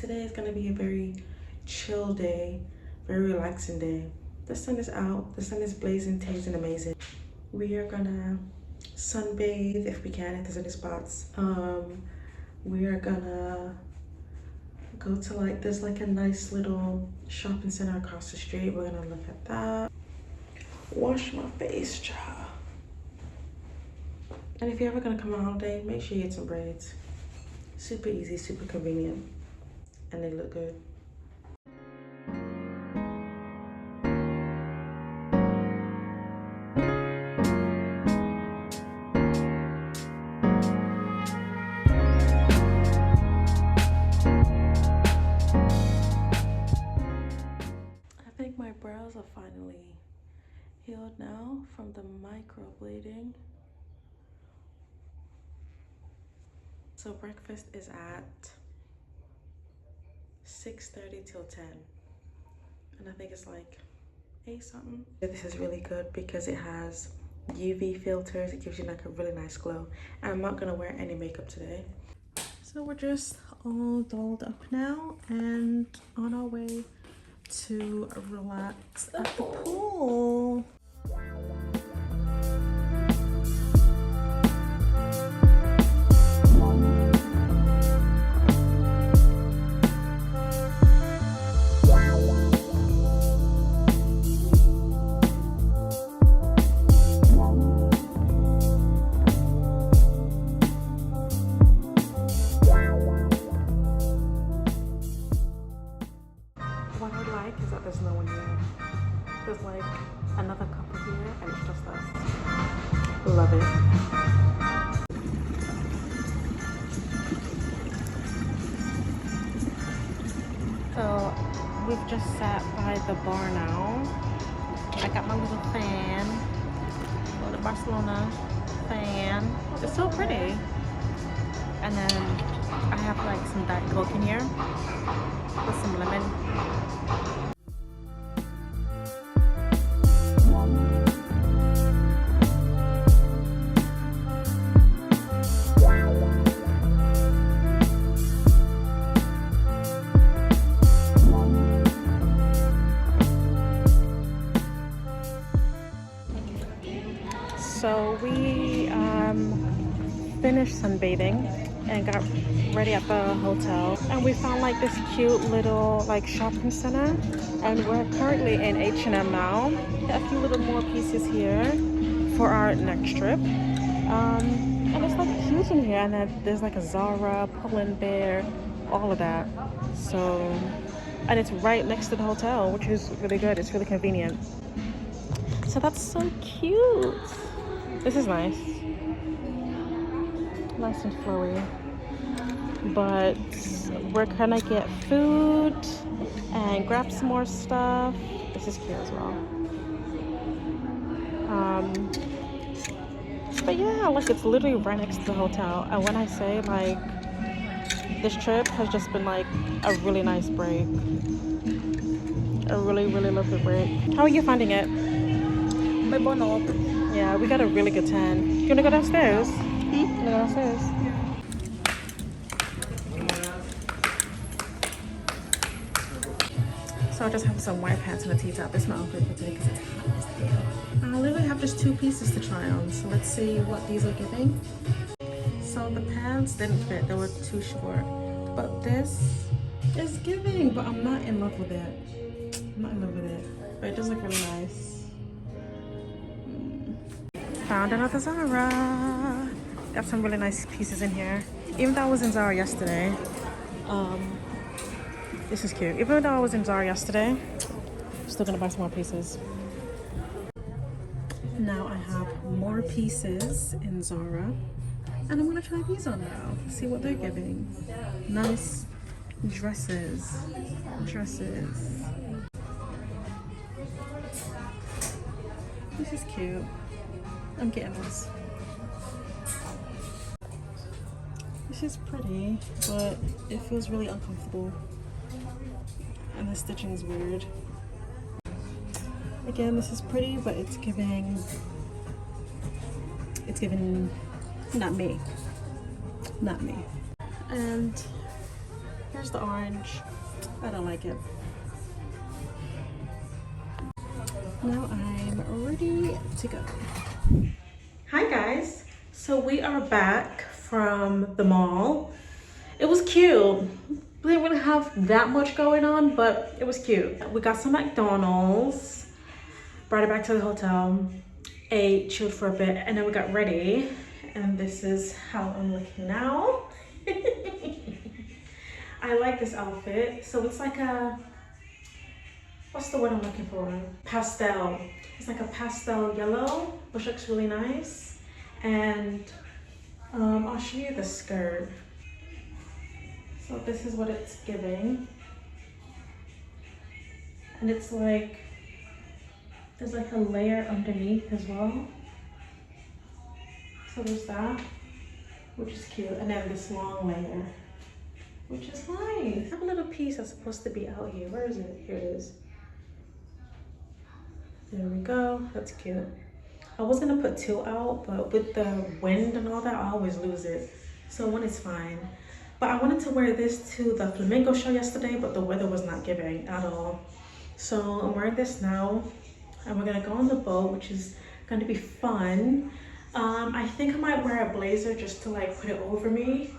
today is gonna be a very chill day, very relaxing day. The sun is out, the sun is blazing, tasting amazing. We are gonna sunbathe if we can, if there's any spots. We are gonna go to like, there's like a nice little shopping center across the street. We're gonna look at that. Wash my face, child. And if you're ever gonna come on holiday, make sure you get some braids. Super easy, super convenient, and they look good. I think my brows are finally healed now from the microblading. So breakfast is at 6:30 till 10. And I think it's like 8 something. This is really good because it has UV filters. It gives you like a really nice glow. And I'm not gonna wear any makeup today. So we're just all dolled up now and on our way to relax at the pool. What I like is that there's no one here. There's like another couple here and it's just us. Love it. So we've just sat by the bar now. I got my little fan, little Barcelona fan. It's so pretty. And then I have like some Diet Coke in here with some lemon. So we finished sunbathing and got ready at the hotel, and we found like this cute little like shopping center, and we're currently in H&M now. Got a few little more pieces here for our next trip, and it's like cute in here, and then there's like a Zara, Pull&Bear, all of that. So, and it's right next to the hotel, which is really good. It's really convenient. So that's so cute. This is nice. Nice and flowy. But we're gonna get food and grab some more stuff. This is cute as well. But yeah, like it's literally right next to the hotel. And when I say like this trip has just been like a really nice break. A really, really lovely break. How are you finding it? May bonop. Yeah, we got a really good tan. You wanna go downstairs? You wanna go downstairs? So I just have some white pants and a T-top. It's not outfit for today because it's hot. I literally have just 2 pieces to try on. So let's see what these are giving. So the pants didn't fit. They were too short. But this is giving. But I'm not in love with it. I'm not in love with it. But it does look really nice. Found another Zara. Got some really nice pieces in here. Even though I was in Zara yesterday, this is cute. Even though I was in Zara yesterday, I'm still gonna buy some more pieces. Now I have more pieces in Zara, and I'm gonna try these on now. See what they're giving. Nice dresses. Dresses. This is cute. I'm getting this. This is pretty, but it feels really uncomfortable. And the stitching is weird. Again, this is pretty, but it's giving not me. Not me. And Here's the orange. I don't like it. Now I'm ready to go. Hi guys. So we are back from the mall. It was cute. We didn't really have that much going on, but it was cute. We got some McDonald's, brought it back to the hotel, ate, chilled for a bit, and then we got ready. And this is how I'm looking now. I like this outfit. So it's like a, what's the word I'm looking for? Pastel. It's like a pastel yellow, which looks really nice. And I'll show you the skirt. So this is what it's giving. And it's like, there's like a layer underneath as well. So there's that, which is cute. And then this long layer, which is nice. I have a little piece that's supposed to be out here. Where is it? Here it is. There we go. That's cute. I was gonna put two out, but with the wind and all that, I always lose it. So one is fine. But I wanted to wear this to the Flamenco show yesterday, but the weather was not giving at all. So I'm wearing this now, and we're gonna go on the boat, which is gonna be fun. I think I might wear a blazer just to like put it over me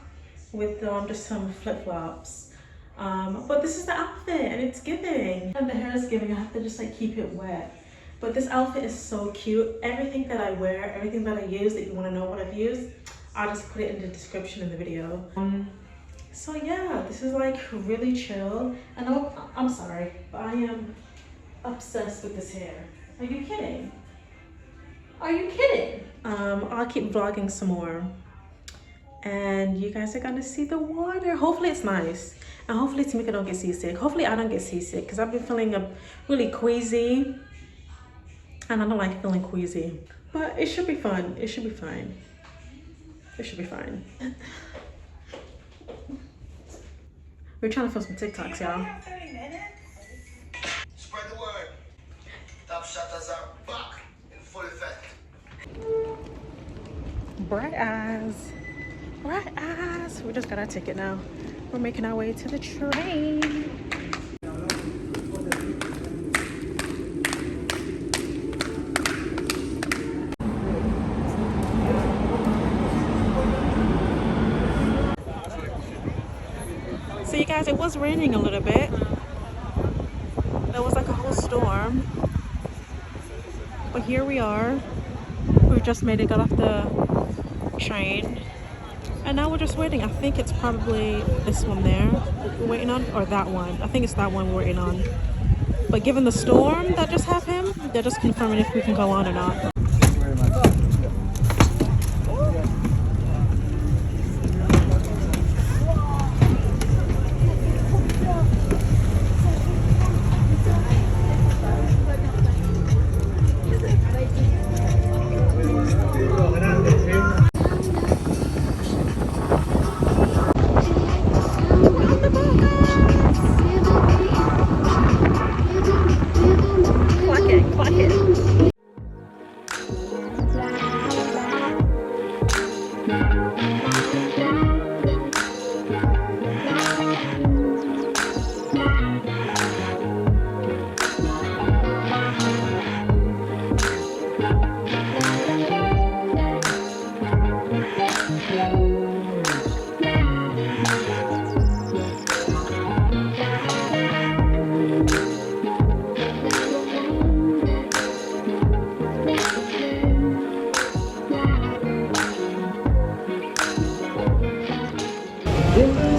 with just some flip-flops. But this is the outfit and it's giving. And the hair is giving, I have to just like keep it wet. But this outfit is so cute. Everything that I wear, everything that I use, that you wanna know what I've used, I'll just put it in the description in the video. So yeah, this is like really chill. And I'm sorry, but I am obsessed with this hair. Are you kidding? Are you kidding? I'll keep vlogging some more. And you guys are gonna see the water. Hopefully it's nice. And hopefully Tamika don't get seasick. Hopefully I don't get seasick because I've been feeling really queasy. And I don't like feeling queasy. But it should be fun. It should be fine. It should be fine. We're trying to film some TikToks, y'all. Spread the word. Top shutters are back in full effect. Bright eyes. Bright eyes. We just got our ticket now. We're making our way to the train. So you guys, it was raining a little bit. There was like a whole storm. But here we are. We just made it, got off the train. And now we're just waiting. I think it's probably this one there we're waiting on, or that one. I think it's that one we're waiting on. But given the storm that just happened, they're just confirming if we can go on or not.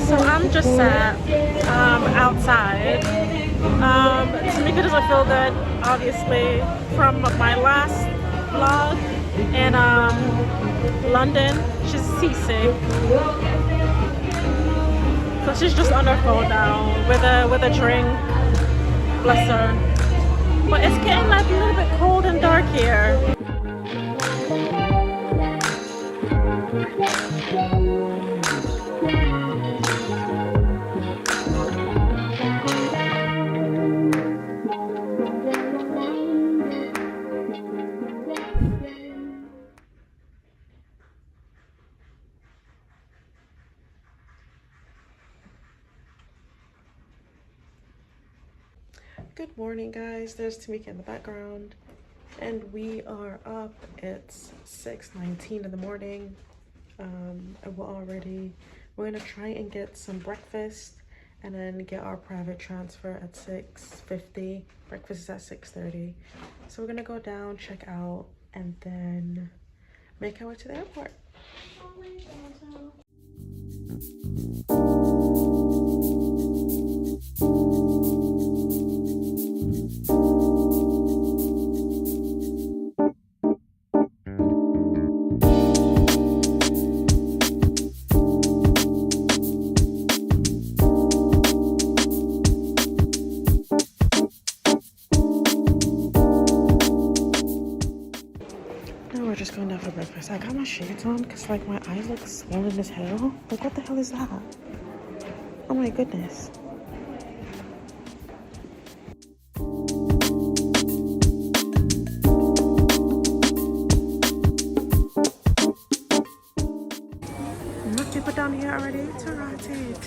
So I'm just sat outside. Tamika doesn't feel good, obviously, from my last vlog in London. She's seasick, so she's just on her phone now with a drink. Bless her. But it's getting like a little bit cold and dark here. Good morning, guys. There's Tamika in the background, and we are up. It's 6:19 in the morning, and we're gonna try and get some breakfast and then get our private transfer at 6:50. Breakfast is at 6:30, so we're gonna go down, check out, and then make our way to the airport. We're just going down for breakfast. I got my shades on because like my eyes look swollen as hell. Like what the hell is that? Oh my goodness. Enough people down here already to rotate.